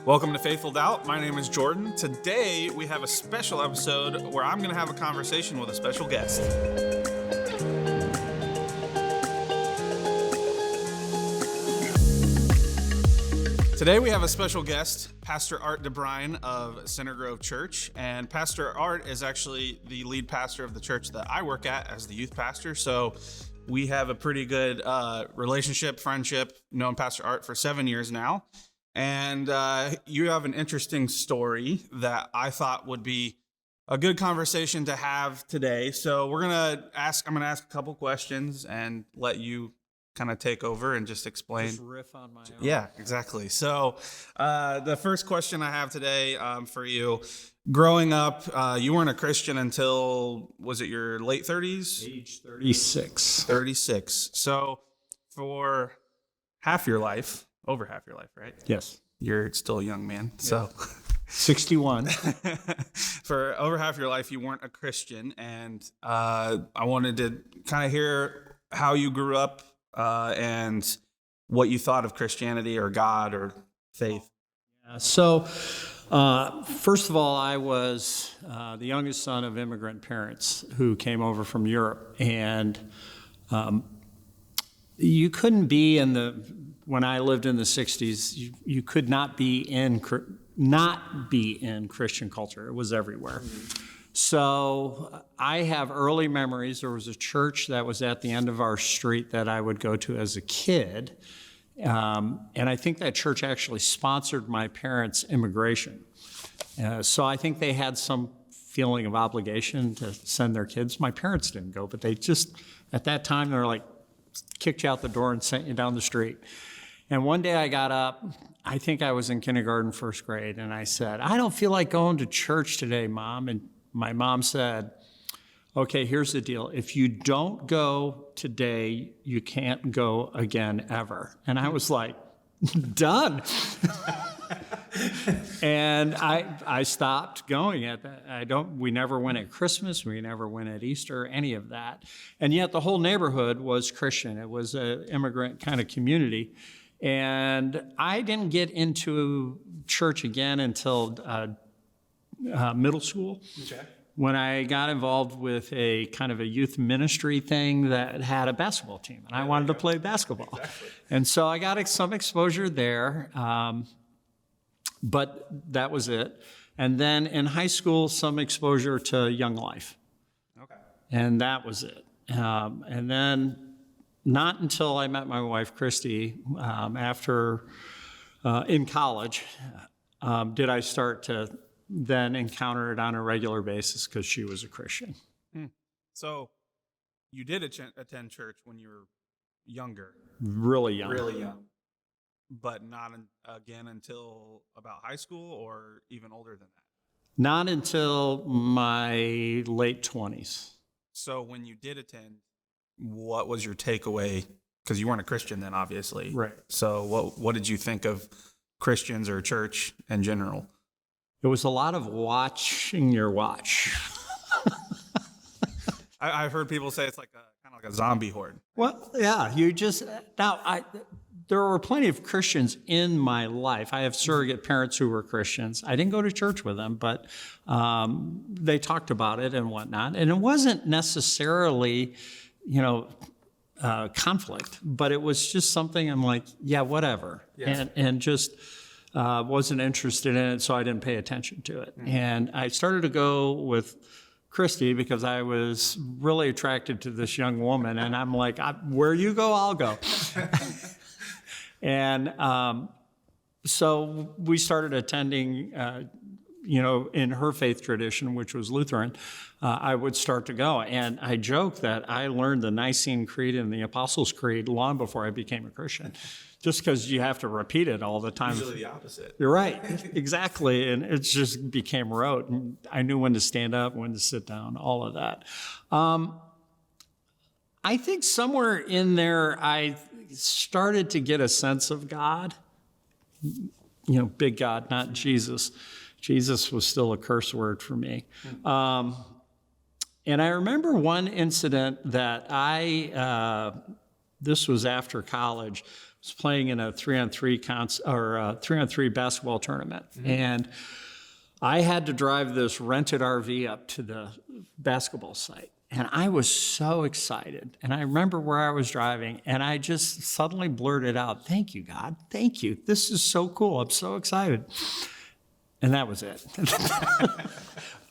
Welcome to Faithful Doubt. My name is Jordan. Today we have a special episode where I'm going to have a conversation with a special guest. Today we have a special guest, Pastor Art DeBruyn of Center Grove Church. And Pastor Art is actually the lead pastor of the church that I work at as the youth pastor. So we have a pretty good relationship, friendship, known Pastor Art for 7 years now. And you have an interesting story that I thought would be a good conversation to have today. So I'm going to ask a couple questions and let you kind of take over and just explain. Just riff on my own. Yeah, exactly. So the first question I have today for you, growing up, you weren't a Christian until, was it your late 30s? Age 36. 36. So for half your life, over half your life, right? Yes. You're still a young man. Yeah. So 61. For over half your life, you weren't a Christian. And I wanted to kind of hear how you grew up and what you thought of Christianity or God or faith. Yeah. So first of all, I was the youngest son of immigrant parents who came over from Europe. And you couldn't be when I lived in the 60s, you could not be in Christian culture. It was everywhere. So I have early memories. There was a church that was at the end of our street that I would go to as a kid. And I think that church actually sponsored my parents' immigration. So I think they had some feeling of obligation to send their kids. My parents didn't go, but they just, at that time, they were like, kicked you out the door and sent you down the street. And one day I got up, I think I was in kindergarten, first grade, and I said, I don't feel like going to church today, Mom. And my mom said, okay, here's the deal. If you don't go today, you can't go again ever. And I was like, done. And I stopped going at that. We never went at Christmas. We never went at Easter, any of that. And yet the whole neighborhood was Christian. It was an immigrant kind of community. And I didn't get into church again until middle school. Okay. When I got involved with a kind of a youth ministry thing that had a basketball team. And I wanted to play basketball. Exactly. And so I got some exposure there. But that was it. And then in high school, some exposure to Young Life. Okay. And that was it. And then not until I met my wife, Christy, in college, did I start to then encounter it on a regular basis because she was a Christian. So you did attend church when you were younger? Really young. Really young. But not again until about high school or even older than that? Not until my late 20s. So when you did attend, what was your takeaway? Because you weren't a Christian then, obviously. Right. So what did you think of Christians or church in general? It was a lot of watching your watch. I've heard people say it's like kind of like a zombie horde. Well, yeah, there were plenty of Christians in my life. I have surrogate parents who were Christians. I didn't go to church with them, but they talked about it and whatnot. And it wasn't necessarily, conflict, but it was just something I'm like, yeah, whatever. Yes. And just wasn't interested in it, so I didn't pay attention to it. Mm-hmm. And I started to go with Christy because I was really attracted to this young woman. And I'm like, where you go, I'll go. And so we started attending, in her faith tradition, which was Lutheran, I would start to go. And I joke that I learned the Nicene Creed and the Apostles' Creed long before I became a Christian, just because you have to repeat it all the time. Usually the opposite. You're right, exactly. And it just became rote. And I knew when to stand up, when to sit down, all of that. I think somewhere in there, I started to get a sense of God, big God, not Jesus. Jesus was still a curse word for me. And I remember one incident that this was after college. I was playing in a 3-on-3 basketball tournament. And I had to drive this rented RV up to the basketball site. And I was so excited. And I remember where I was driving, and I just suddenly blurted out, "Thank you, God. Thank you. This is so cool. I'm so excited." And that was it.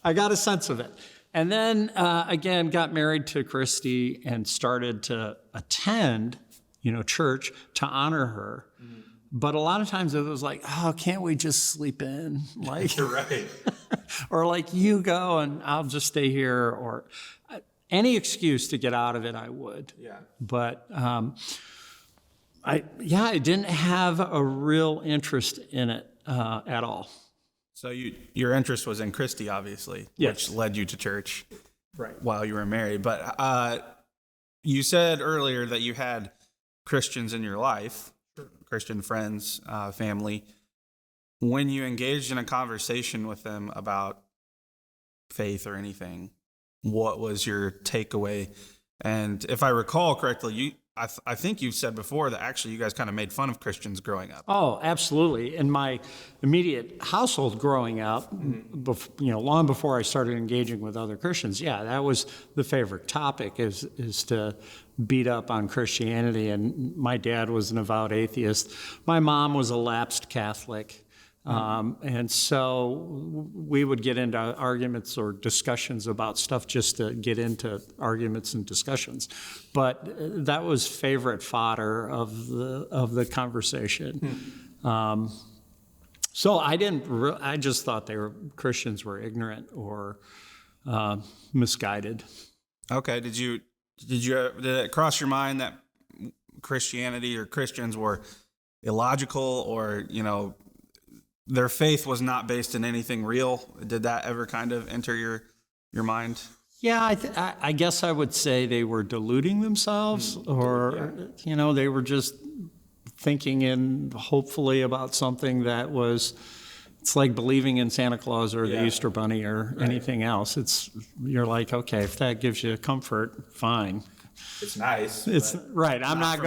I got a sense of it. And then, again, got married to Christy and started to attend, church to honor her. But a lot of times it was like, "Oh, can't we just sleep in?" Like, You're right. or like, "You go and I'll just stay here," or any excuse to get out of it, I would. Yeah. But I didn't have a real interest in it at all. So your interest was in Christy, obviously, Yes. which led you to church Right. while you were married. But you said earlier that you had Christians in your life, Christian friends, family. When you engaged in a conversation with them about faith or anything, what was your takeaway? And if I recall correctly, I think you've said before that actually you guys kind of made fun of Christians growing up. Oh, absolutely. In my immediate household growing up, long before I started engaging with other Christians, that was the favorite topic is to beat up on Christianity. And my dad was an avowed atheist. My mom was a lapsed Catholic. And so we would get into arguments or discussions about stuff just to get into arguments and discussions. But that was favorite fodder of the conversation. So I just thought Christians were ignorant or misguided. Okay. Did it cross your mind that Christianity or Christians were illogical or, their faith was not based in anything real? Did that ever kind of enter your mind? Yeah, I guess I would say they were deluding themselves, or they were just thinking hopefully about something that was. It's like believing in Santa Claus or the Easter Bunny or anything else. You're like, okay, if that gives you comfort, fine. It's nice. It's right. I'm not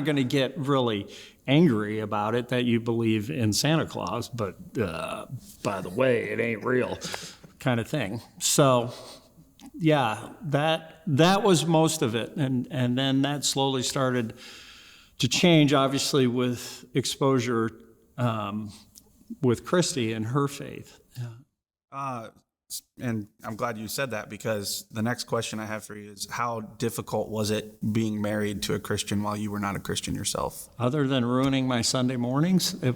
gonna get really angry about it that you believe in Santa Claus, but by the way, it ain't real, kind of thing. So, that was most of it, and then that slowly started to change, obviously, with exposure with Christy and her faith. And I'm glad you said that, because the next question I have for you is, how difficult was it being married to a Christian while you were not a Christian yourself? Other than ruining my Sunday mornings, it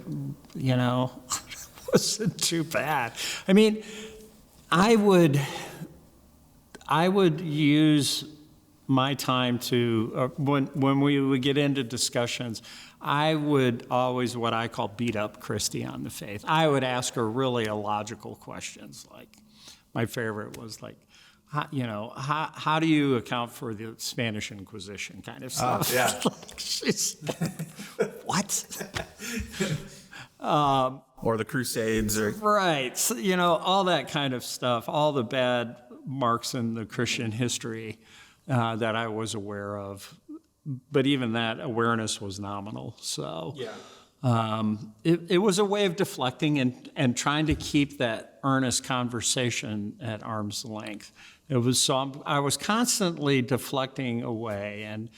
wasn't too bad. I mean, I would use my time to, when we would get into discussions, I would always what I call beat up Christy on the faith. I would ask her really illogical questions. Like, my favorite was like, how do you account for the Spanish Inquisition kind of stuff? What? Or the Crusades, or Right. So, all that kind of stuff, all the bad marks in the Christian history that I was aware of. But even that awareness was nominal. So it was a way of deflecting and trying to keep that earnest conversation at arm's length. I was constantly deflecting away, and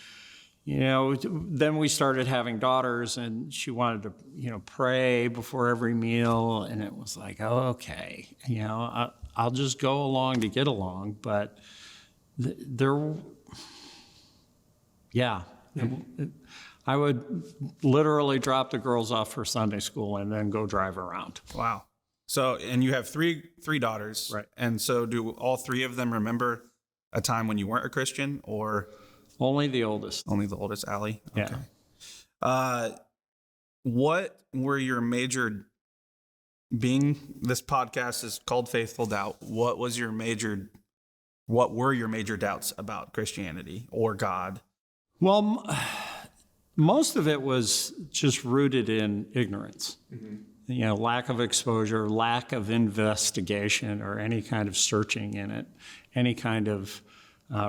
then we started having daughters, and she wanted to pray before every meal, and it was like, oh, okay, I'll just go along to get along, but I would literally drop the girls off for Sunday school and then go drive around. Wow. So, and you have three daughters, right? And so, do all three of them remember a time when you weren't a Christian, or only the oldest? Only the oldest, Allie. Yeah. Okay. What were your major? Being this podcast is called Faithful Doubt. What were your major doubts about Christianity or God? Well, most of it was just rooted in ignorance. Lack of exposure, lack of investigation or any kind of searching in it, any kind of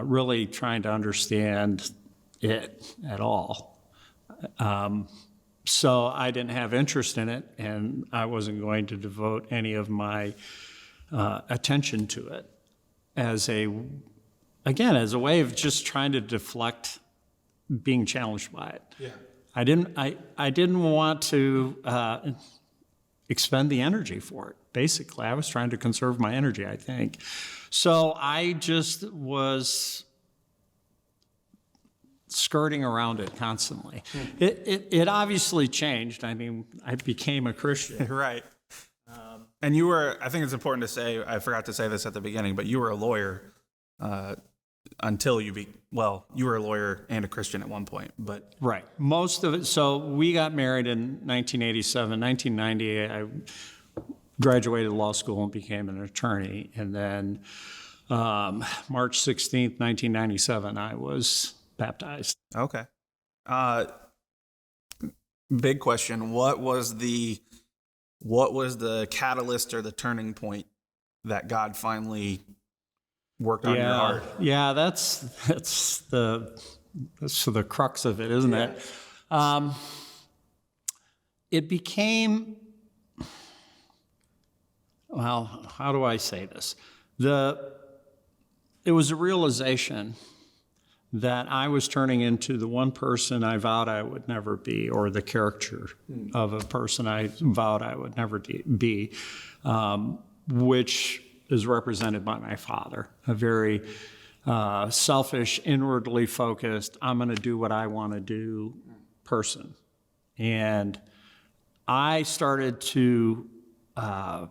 really trying to understand it at all. So I didn't have interest in it, and I wasn't going to devote any of my attention to it as a way of just trying to deflect being challenged by it. Yeah. I didn't want to expend the energy for it. Basically, I was trying to conserve my energy, I think. So I just was skirting around it constantly. It obviously changed. I mean, I became a Christian. Right. And you were, I think it's important to say, I forgot to say this at the beginning, but you were a lawyer until you were a lawyer and a Christian at one point, but. Right. Most of it. So we got married in 1987. 1990, I graduated law school and became an attorney. And then March 16th, 1997, I was baptized. Okay. Big question. What was the catalyst or the turning point that God finally worked on your heart? Yeah, that's the crux of it, isn't it? It became, well, how do I say this? It was a realization that I was turning into the one person I vowed I would never be, or the character of a person I vowed I would never be, which is represented by my father, a very selfish, inwardly focused, I'm going to do what I want to do person. And I started to, I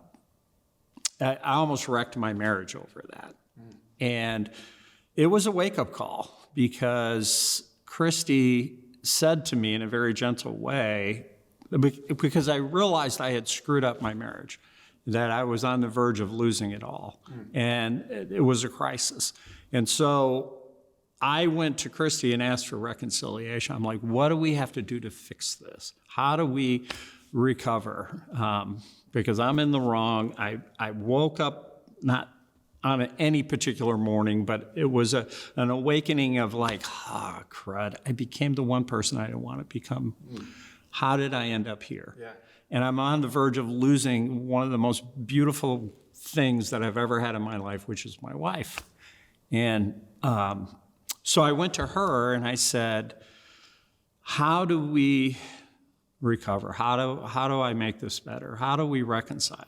almost wrecked my marriage over that. And it was a wake-up call, because Christy said to me in a very gentle way, because I realized I had screwed up my marriage, that I was on the verge of losing it all. And it was a crisis. And so I went to Christy and asked for reconciliation. I'm like, what do we have to do to fix this? How do we recover? Because I'm in the wrong. I woke up not on any particular morning, but it was an awakening of like, crud, I became the one person I didn't want to become. How did I end up here? Yeah. And I'm on the verge of losing one of the most beautiful things that I've ever had in my life, which is my wife. And so I went to her and I said, how do we recover? How do I make this better? How do we reconcile?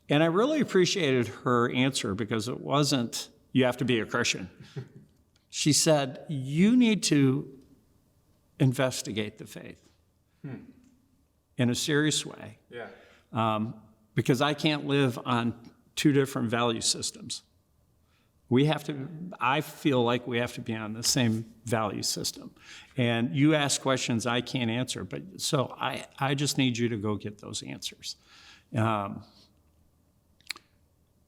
And I really appreciated her answer, because it wasn't, you have to be a Christian. She said, you need to investigate the faith in a serious way. Yeah. Because I can't live on two different value systems. I feel like we have to be on the same value system. And you ask questions I can't answer, so I just need you to go get those answers.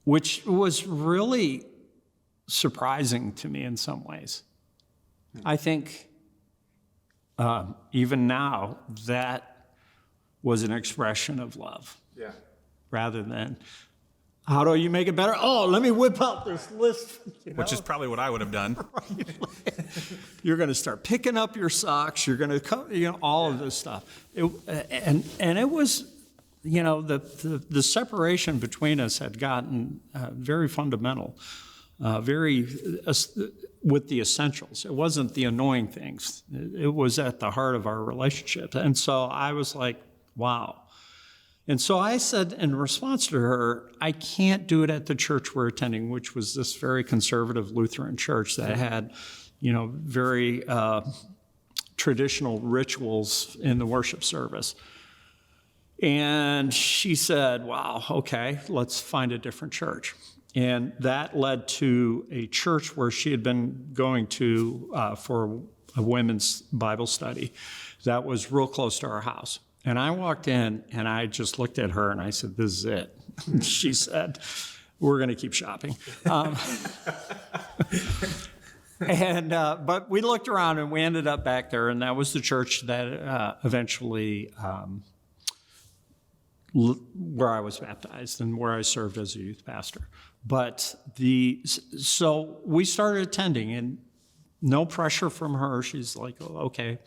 Which was really surprising to me in some ways. I think even now, that was an expression of love. Yeah. Rather than, how do you make it better? Oh, let me whip out this list. Which is probably what I would have done. You're going to start picking up your socks. You're going to, all of this stuff. And it was, the separation between us had gotten very fundamental, with the essentials. It wasn't the annoying things. It was at the heart of our relationship. And so I was like, wow. And so I said in response to her, I can't do it at the church we're attending, which was this very conservative Lutheran church that had, very traditional rituals in the worship service. And she said, wow, okay, let's find a different church. And that led to a church where she had been going to for a women's Bible study that was real close to our house. And I walked in and I just looked at her and I said, this is it. And she said, we're going to keep shopping. But we looked around and we ended up back there, and that was the church that eventually where I was baptized and where I served as a youth pastor. But so we started attending, and no pressure from her. She's like, oh, okay,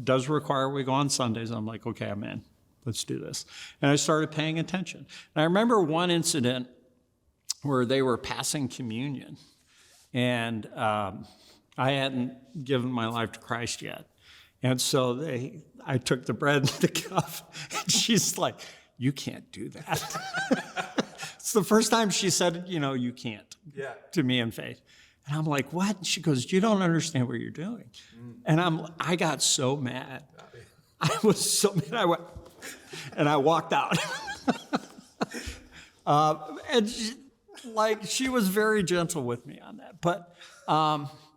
does require we go on Sundays. I'm like, okay, I'm in. Let's do this. And I started paying attention. And I remember one incident where they were passing communion, and I hadn't given my life to Christ yet. And so I took the bread and the cup, and she's like, you can't do that. It's the first time she said, you can't to me in faith. And I'm like, what? And she goes, you don't understand what you're doing. And I got so mad. I was so mad. I went, and I walked out. And she was very gentle with me on that. But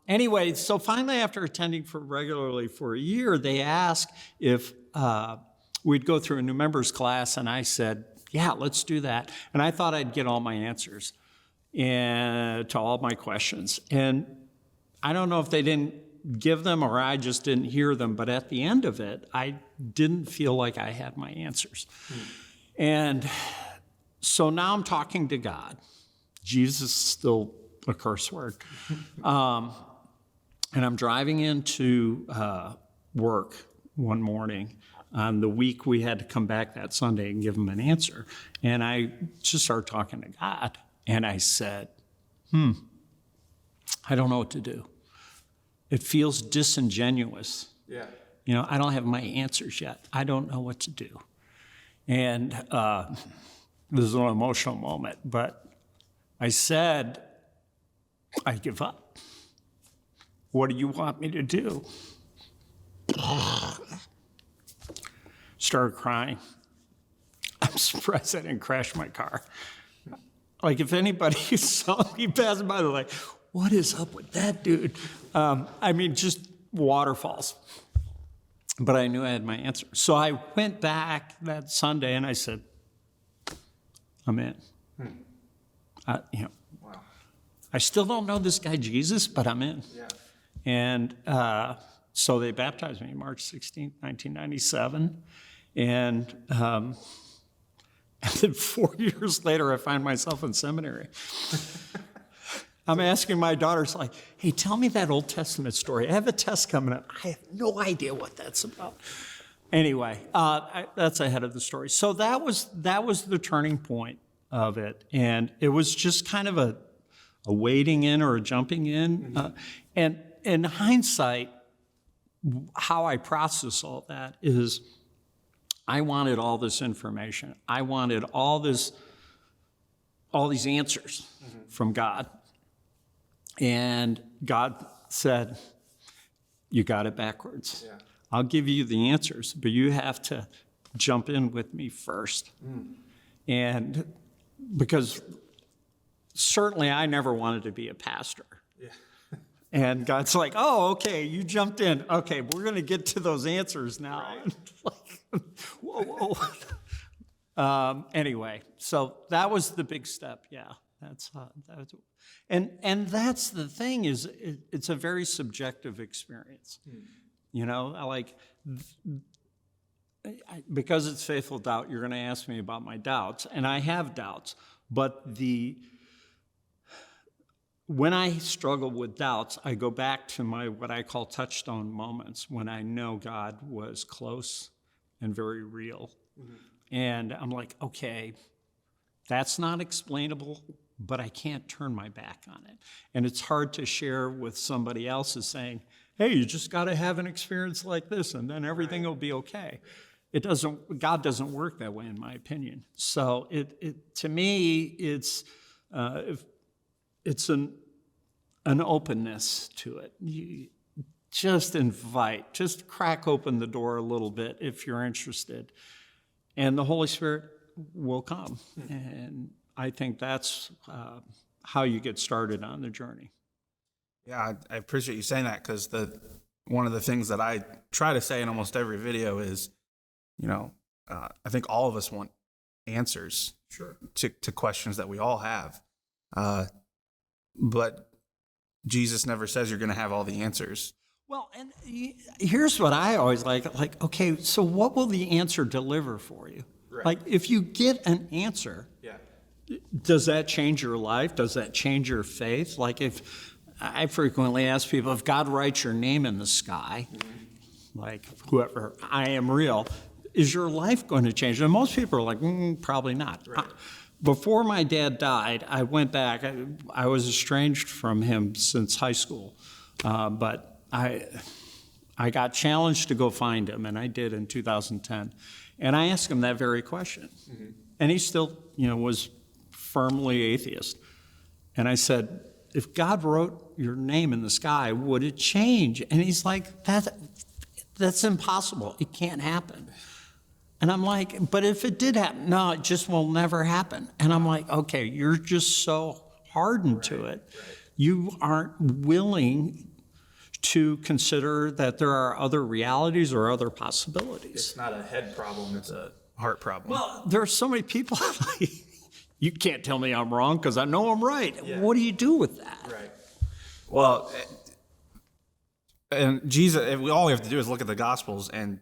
anyway, so finally, after attending regularly for a year, they asked if we'd go through a new members class, and I said, yeah, let's do that. And I thought I'd get all my answers to all my questions. And I don't know if they didn't give them or I just didn't hear them, but at the end of it, I didn't feel like I had my answers. And so now I'm talking to God. Jesus is still a curse word. And I'm driving into work one morning. On the week we had to come back that Sunday and give him an answer. And I just started talking to God. And I said, I don't know what to do. It feels disingenuous. Yeah. I don't have my answers yet. I don't know what to do. And this is an emotional moment, but I said, I give up. What do you want me to do? Started crying. I'm surprised I didn't crash my car. Like, if anybody saw me passing by, they're like, what is up with that dude? Just waterfalls. But I knew I had my answer. So I went back that Sunday and I said, I'm in. Wow. I still don't know this guy Jesus, but I'm in. Yeah. And so they baptized me March 16th, 1997. And then 4 years later, I find myself in seminary. I'm asking my daughters, like, hey, tell me that Old Testament story. I have a test coming up. I have no idea what that's about. Anyway, that's ahead of the story. So that was the turning point of it. And it was just kind of a wading in or a jumping in. And in hindsight, how I process all that is I wanted all this information. I wanted all these answers from God. And God said, you got it backwards. Yeah. I'll give you the answers, but you have to jump in with me first. And because certainly I never wanted to be a pastor. Yeah. And God's like, oh, okay, you jumped in. Okay, we're going to get to those answers now. Right. Whoa. Anyway, so that was the big step. Yeah, that's and that's the thing is it's a very subjective experience. Because it's faithful doubt, you're going to ask me about my doubts, and I have doubts. But when I struggle with doubts, I go back to my what I call touchstone moments when I know God was close and very real. And I'm like, okay, that's not explainable, but I can't turn my back on it. And it's hard to share with somebody else is saying, hey, you just got to have an experience like this and then everything will be okay. God doesn't work that way, in my opinion. So to me, it's an openness to it. You just crack open the door a little bit if you're interested. And the Holy Spirit will come. And I think that's how you get started on the journey. Yeah, I appreciate you saying that because one of the things that I try to say in almost every video is, I think all of us want answers to questions that we all have. But Jesus never says you're going to have all the answers. Well, and here's what I always like, okay, so what will the answer deliver for you? Right. Like, if you get an answer, does that change your life? Does that change your faith? Like, if I frequently ask people, if God writes your name in the sky, like whoever, I am real, is your life going to change? And most people are like, probably not. Right. Before my dad died, I went back. I was estranged from him since high school, but I got challenged to go find him, and I did in 2010. And I asked him that very question. Mm-hmm. And he still, was firmly atheist. And I said, if God wrote your name in the sky, would it change? And he's like, that's impossible. It can't happen. And I'm like, but if it did happen, no, it just will never happen. And I'm like, okay, you're just so hardened to it. Right. You aren't willing to consider that there are other realities or other possibilities. It's not a head problem, it's a heart problem. Well, there are so many people, you can't tell me I'm wrong because I know I'm right. Yeah. What do you do with that? Right. Well, and Jesus, all we have to do is look at the Gospels, and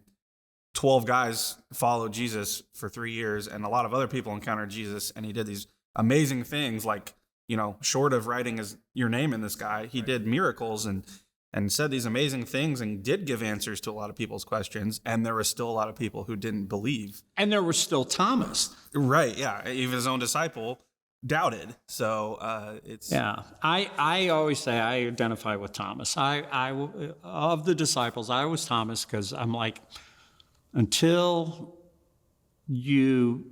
12 guys followed Jesus for 3 years, and a lot of other people encountered Jesus, and he did these amazing things, like, short of writing your name in the sky, he did miracles and said these amazing things and did give answers to a lot of people's questions, and there were still a lot of people who didn't believe. And there was still Thomas. Right, yeah. Even his own disciple doubted. So it's... Yeah, I always say I identify with Thomas. I of the disciples, I was Thomas because I'm like, until you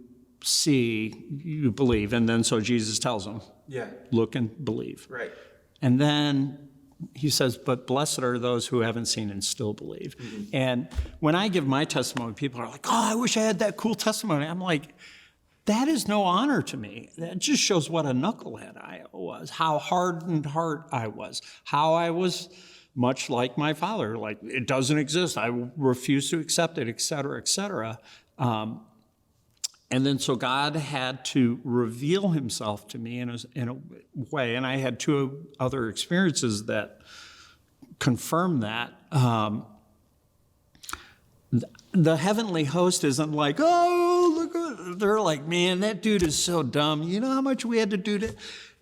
see, you believe. And then so Jesus tells him, look and believe. Right. And then he says, but blessed are those who haven't seen and still believe. Mm-hmm. And when I give my testimony, people are like, oh, I wish I had that cool testimony. I'm like, that is no honor to me. That just shows what a knucklehead I was, how hardened heart I was, how I was much like my father, like it doesn't exist. I refuse to accept it, et cetera, et cetera. And then so God had to reveal himself to me in a way, and I had two other experiences that confirmed that. The heavenly host isn't like, oh, look, they're like, man, that dude is so dumb. You know how much we had to do to...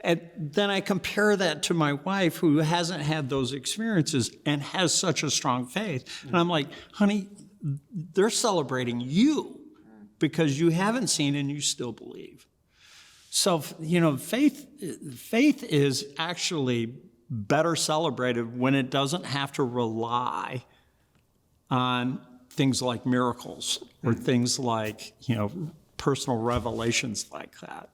And then I compare that to my wife, who hasn't had those experiences and has such a strong faith. And I'm like, honey, they're celebrating you because you haven't seen and you still believe. So, faith is actually better celebrated when it doesn't have to rely on things like miracles or things like, personal revelations like that.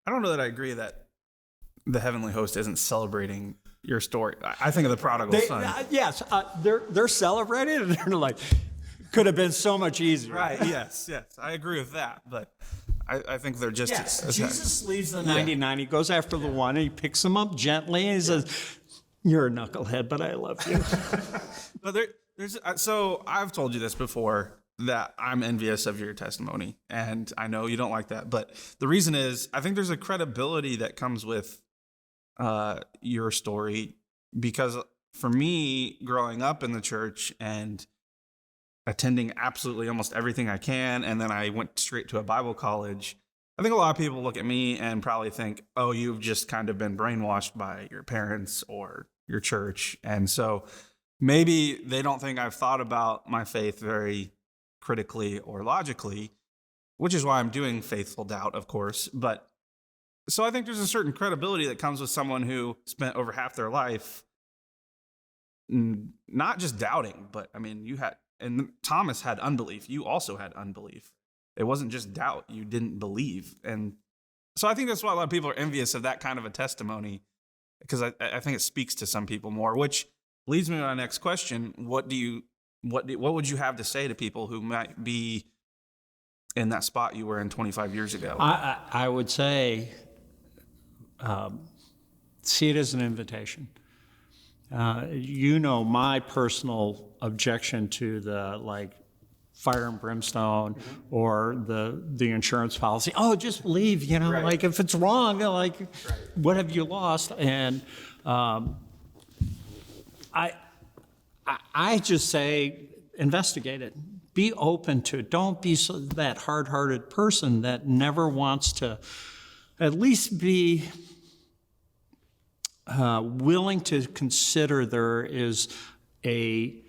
I don't know that I agree that the heavenly host isn't celebrating your story. I think of the prodigal son. Yes, they're celebrating, and they're like, could have been so much easier. Right, yes. I agree with that, but I think they're just... Yes, Jesus leaves the 99. He goes after the one, and he picks him up gently, and he says, you're a knucklehead, but I love you. But so I've told you this before, that I'm envious of your testimony, and I know you don't like that, but the reason is I think there's a credibility that comes with your story, because for me, growing up in the church and attending absolutely almost everything I can, and then I went straight to a Bible college, I think a lot of people look at me and probably think, oh, you've just kind of been brainwashed by your parents or your church, and so maybe they don't think I've thought about my faith very critically or logically, which is why I'm doing Faithful Doubt, of course. But so I think there's a certain credibility that comes with someone who spent over half their life not just doubting, but I mean, and Thomas had unbelief. You also had unbelief. It wasn't just doubt. You didn't believe. And so I think that's why a lot of people are envious of that kind of a testimony, because I think it speaks to some people more, which leads me to my next question. What would you have to say to people who might be in that spot you were in 25 years ago? I would say, see it as an invitation. My personal objection to the fire and brimstone or the insurance policy. Oh, just believe, right. Like if it's wrong, right. What have you lost? And I just say, investigate it. Be open to it. Don't be that hard-hearted person that never wants to at least be willing to consider there is a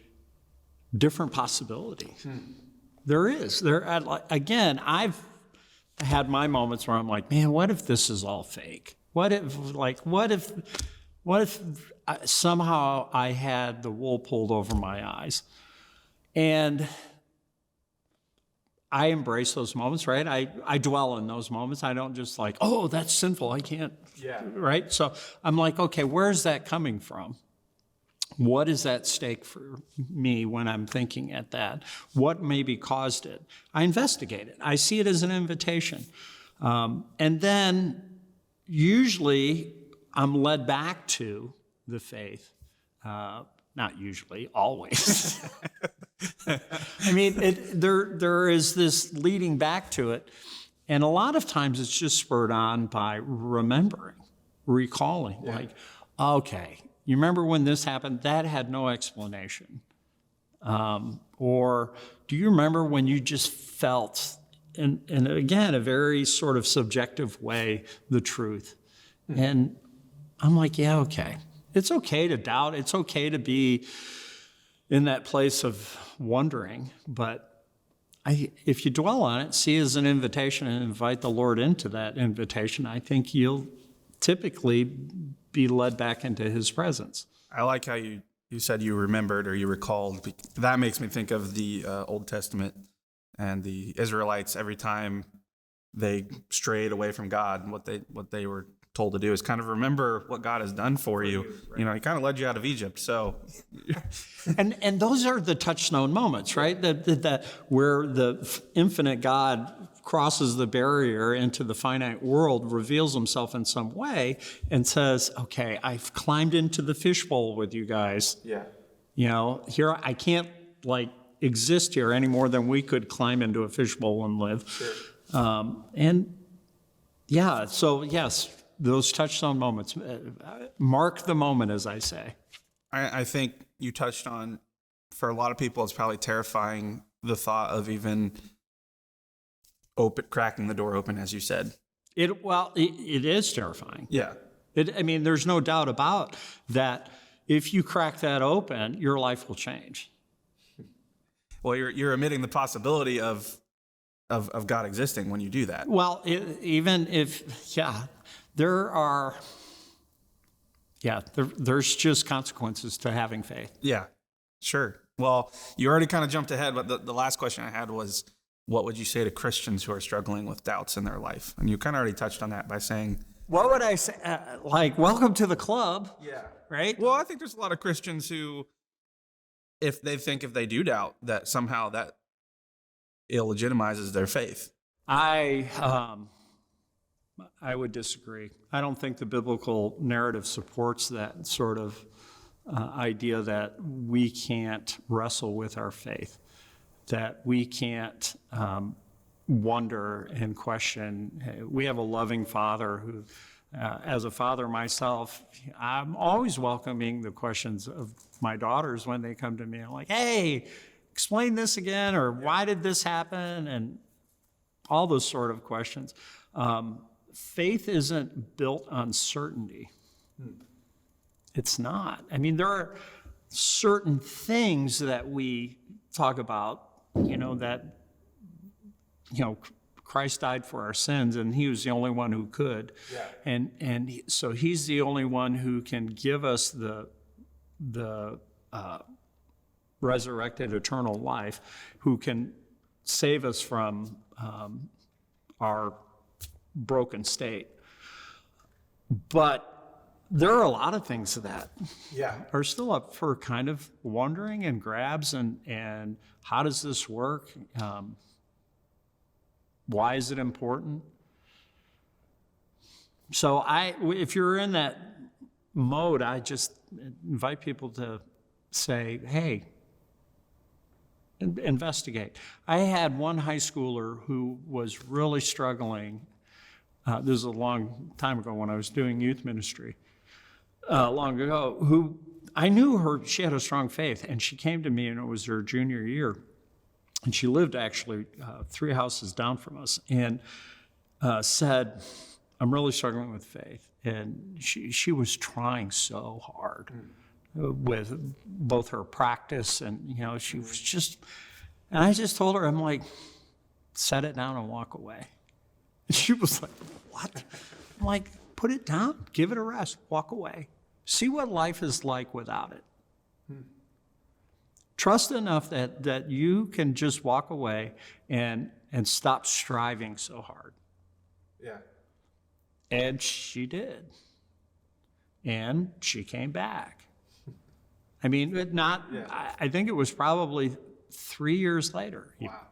different possibility. There is. Again, I've had my moments where I'm like, man, what if this is all fake? What if somehow I had the wool pulled over my eyes? And I embrace those moments, right? I dwell in those moments. I don't just like, oh, that's sinful, I can't, right? So I'm like, okay, where's that coming from? What is at stake for me when I'm thinking at that? What maybe caused it? I investigate it. I see it as an invitation. And then usually I'm led back to the faith. Not usually, always. I mean, there is this leading back to it. And a lot of times it's just spurred on by remembering, recalling, like, okay, you remember when this happened? That had no explanation. Or do you remember when you just felt, and again, a very sort of subjective way, the truth? And I'm like, yeah, okay. It's okay to doubt. It's okay to be in that place of wondering. But if you dwell on it, see it as an invitation and invite the Lord into that invitation, I think you'll typically be led back into his presence. I like how you said you remembered or you recalled. That makes me think of the Old Testament and the Israelites. Every time they strayed away from God, what they were told to do is kind of remember what God has done for you. Right. You know, he kind of led you out of Egypt. So, and those are the touchstone moments, right? That where the infinite God crosses the barrier into the finite world, reveals himself in some way, and says, "Okay, I've climbed into the fishbowl with you guys. Yeah, you know, here I can't exist here any more than we could climb into a fishbowl and live." Sure. And yeah, so yes. Those touchstone moments, mark the moment, as I say. I think you touched on, for a lot of people, it's probably terrifying, the thought of even cracking the door open, as you said. It is terrifying. Yeah. There's no doubt about that. If you crack that open, your life will change. Well, you're admitting the possibility of God existing when you do that. Well, there's just consequences to having faith. Yeah, sure. Well, you already kind of jumped ahead, but the last question I had was, what would you say to Christians who are struggling with doubts in their life? And you kind of already touched on that by saying... What would I say? Welcome to the club. Yeah. Right? Well, I think there's a lot of Christians who, if they do doubt, that somehow that illegitimizes their faith. I would disagree. I don't think the biblical narrative supports that sort of idea that we can't wrestle with our faith, that we can't wonder and question. We have a loving Father who, as a father myself, I'm always welcoming the questions of my daughters when they come to me. I'm like, hey, explain this again, or why did this happen? And all those sort of questions. Faith isn't built on certainty. It's not. There are certain things that we talk about, Christ died for our sins, and he was the only one who could. Yeah. So he's the only one who can give us the resurrected eternal life, who can save us from our broken state. But there are a lot of things that are still up for kind of wondering and grabs, and how does this work? Why is it important? So if you're in that mode, I just invite people to say, hey, investigate. I had one high schooler who was really struggling. This is a long time ago when I was doing youth ministry, long ago, who I knew her, she had a strong faith, and she came to me, and it was her junior year, and she lived actually 3 houses down from us, and said, I'm really struggling with faith. And she was trying so hard with both her practice and, she was just, and I just told her, I'm like, set it down and walk away. And she was like, what? I'm like, put it down, give it a rest, walk away. See what life is like without it. Trust enough that you can just walk away and stop striving so hard. Yeah. And she did. And she came back. I mean, I think it was probably 3 years later. Wow.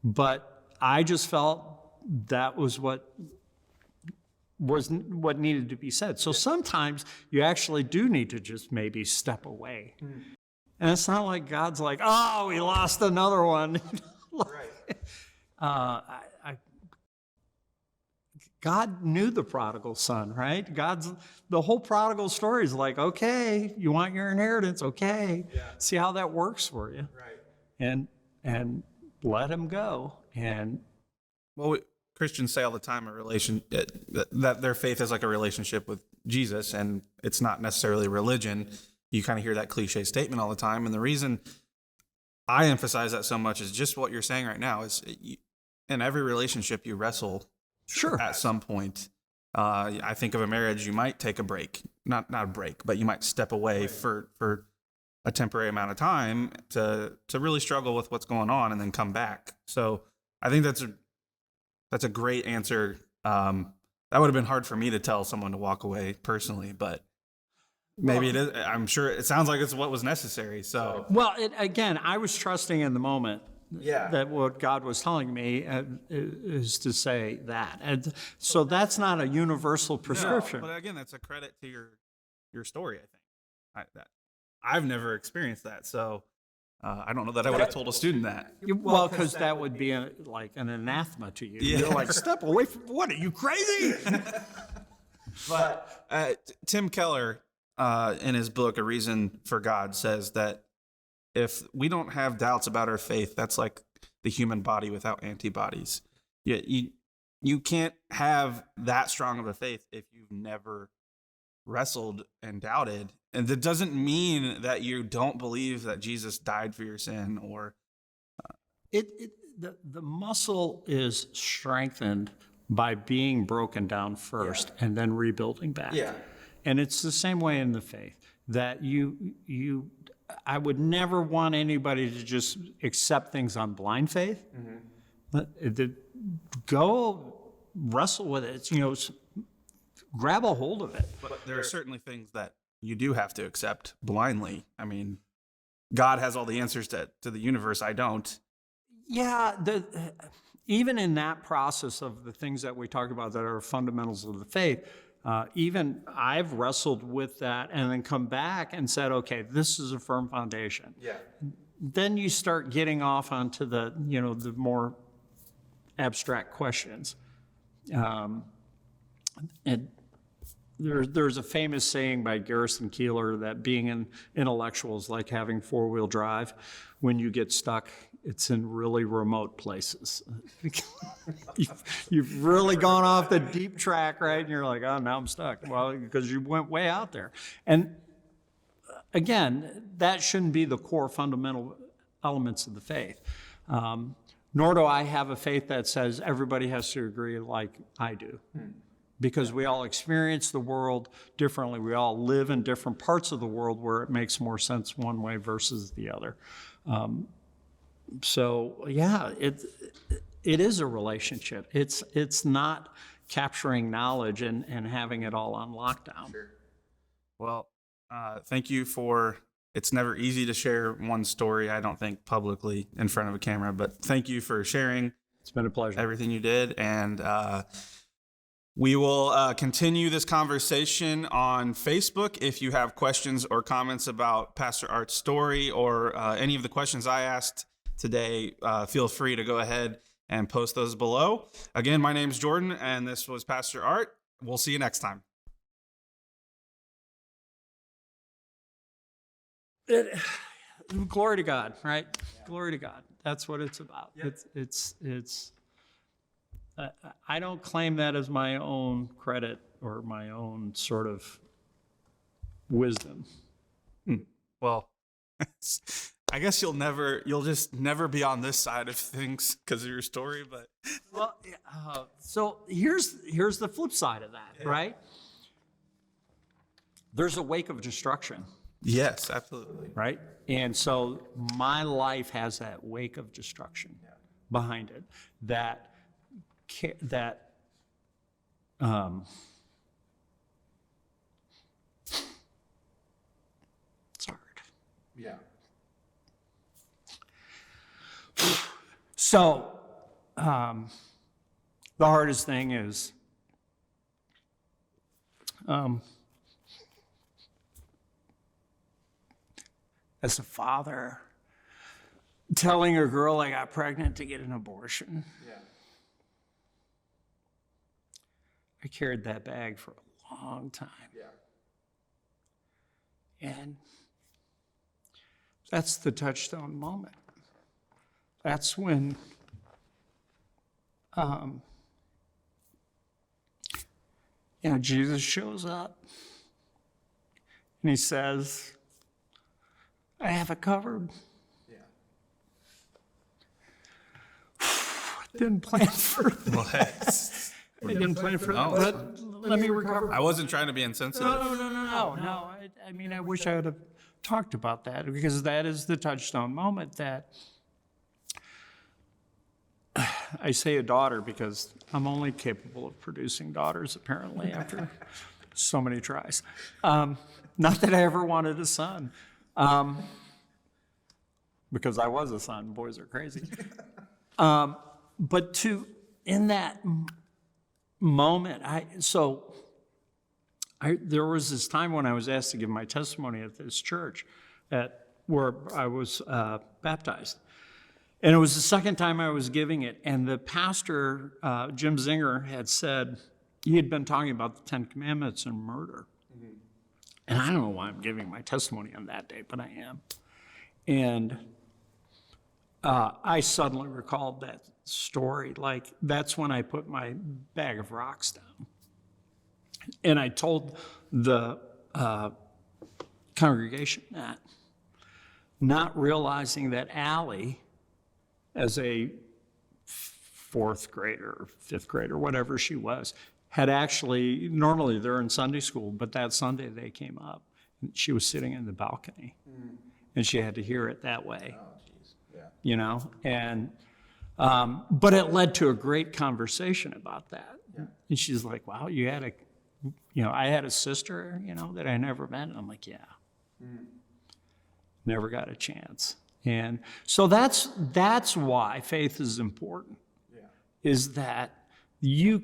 But I just felt that was what needed to be said. So sometimes you actually do need to just maybe step away. And it's not like God's like, oh, we lost another one. Right. God knew the prodigal son, right? The whole prodigal story is like, okay, you want your inheritance, okay. Yeah. See how that works for you. Right. And let him go. And well, Christians say all the time that their faith is like a relationship with Jesus, and it's not necessarily religion. You kind of hear that cliche statement all the time, and the reason I emphasize that so much is just what you're saying right now. Is in every relationship you wrestle. Sure. At some point, I think of a marriage, you might take a break, not a break, but you might step away for a temporary amount of time to really struggle with what's going on and then come back. So I think that's a great answer. That would have been hard for me to tell someone to walk away personally, but maybe it is. I'm sure it sounds like it's what was necessary. So well, again, I was trusting in the moment. Yeah. That what God was telling me is to say that. And so that's not a universal prescription. No, but again, that's a credit to your story, I think. I've never experienced that, so I don't know that I would have told a student that. Well, because that would be like an anathema to you. Yeah. You're like, step away from, what, are you crazy? But Tim Keller, in his book, A Reason for God, says that if we don't have doubts about our faith, that's like the human body without antibodies. You can't have that strong of a faith if you've never wrestled and doubted. And that doesn't mean that you don't believe that Jesus died for your sin or... The muscle is strengthened by being broken down first and then rebuilding back. Yeah. And it's the same way in the faith, that I would never want anybody to just accept things on blind faith. Go wrestle with it. Grab a hold of it. But there are certainly things that you do have to accept blindly. I mean, God has all the answers to the universe. I don't. Yeah, even in that process of the things that we talk about that are fundamentals of the faith, even I've wrestled with that and then come back and said, okay, this is a firm foundation. Yeah. Then you start getting off onto the more abstract questions. And there's a famous saying by Garrison Keillor that being an intellectual is like having four-wheel drive. When you get stuck, it's in really remote places. You've really gone off the deep track, right? And you're like, oh, now I'm stuck. Well, because you went way out there. And again, that shouldn't be the core fundamental elements of the faith. Nor do I have a faith that says everybody has to agree like I do. Because we all experience the world differently. We all live in different parts of the world where it makes more sense one way versus the other. So yeah, it is a relationship. It's not capturing knowledge and having it all on lockdown. Sure. Well, thank you for. It's never easy to share one story, I don't think, publicly in front of a camera. But thank you for sharing. It's been a pleasure. Everything you did, and we will continue this conversation on Facebook. If you have questions or comments about Pastor Art's story or any of the questions I asked today, feel free to go ahead and post those below. Again, my name's Jordan, and this was Pastor Art. We'll see you next time. Glory to God, right? Yeah. Glory to God. That's what it's about. Yep. It's. I don't claim that as my own credit or my own sort of wisdom. Well, I guess you'll just never be on this side of things because of your story, but. Well, so here's the flip side of that, right? There's a wake of destruction. Yes, absolutely. Right? And so my life has that wake of destruction behind it it's hard. Yeah. So the hardest thing is as a father, telling a girl I got pregnant to get an abortion. Yeah. I carried that bag for a long time. Yeah. And that's the touchstone moment. That's when Jesus shows up and he says, I have it covered. Yeah. Didn't plan for that. What? I didn't plan for that. Let me recover. I wasn't trying to be insensitive. No. I mean, I wish I would have talked about that because that is the touchstone moment that I say a daughter because I'm only capable of producing daughters apparently after so many tries. Not that I ever wanted a son. Because I was a son, boys are crazy. But in that moment, there was this time when I was asked to give my testimony at this church where I was baptized. And it was the second time I was giving it. And the pastor, Jim Zinger, had said, he had been talking about the 10 Commandments and murder. Mm-hmm. And I don't know why I'm giving my testimony on that day, but I am. And I suddenly recalled that story. Like, that's when I put my bag of rocks down. And I told the congregation that, not realizing that Allie, as a fourth grader or fifth grader, whatever she was, had actually, normally they're in Sunday school, but that Sunday they came up and she was sitting in the balcony and she had to hear it that way. Oh, geez. Yeah. You know, and, but it led to a great conversation about that. Yeah. And she's like, wow, I had a sister, that I never met. And I'm like, yeah, never got a chance. And so that's why faith is important, is that you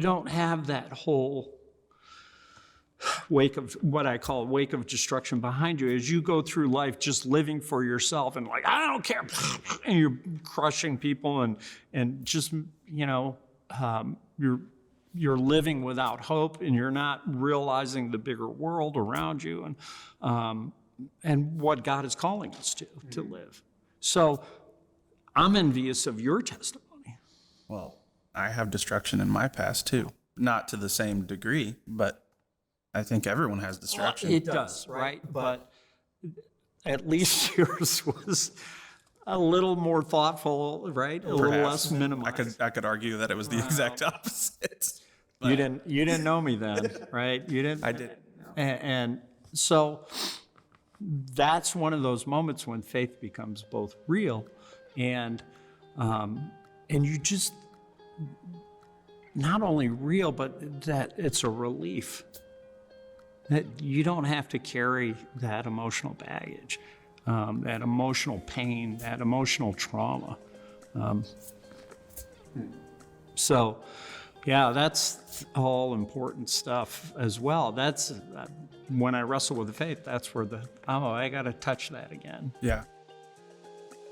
don't have that whole what I call wake of destruction behind you as you go through life just living for yourself and like, I don't care, and you're crushing people and just, you're living without hope and you're not realizing the bigger world around you and what God is calling us to live. So I'm envious of your testimony. Well, I have destruction in my past too. Not to the same degree, but I think everyone has destruction. Well, it does, right? But at least yours was a little more thoughtful, right? A little less minimized. I could argue that it was the exact opposite. But you didn't know me then, right? You didn't. I did. And so that's one of those moments when faith becomes both real and you just not only real, but that it's a relief. That you don't have to carry that emotional baggage, that emotional pain, that emotional trauma. So, yeah, that's all important stuff as well. That's when I wrestle with the faith, that's where I got to touch that again. Yeah.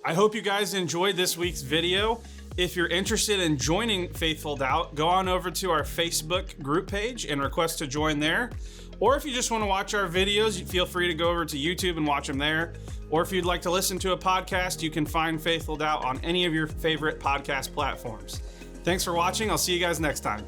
I hope you guys enjoyed this week's video. If you're interested in joining Faithful Doubt, go on over to our Facebook group page and request to join there. Or if you just want to watch our videos, feel free to go over to YouTube and watch them there. Or if you'd like to listen to a podcast, you can find Faithful Doubt on any of your favorite podcast platforms. Thanks for watching. I'll see you guys next time.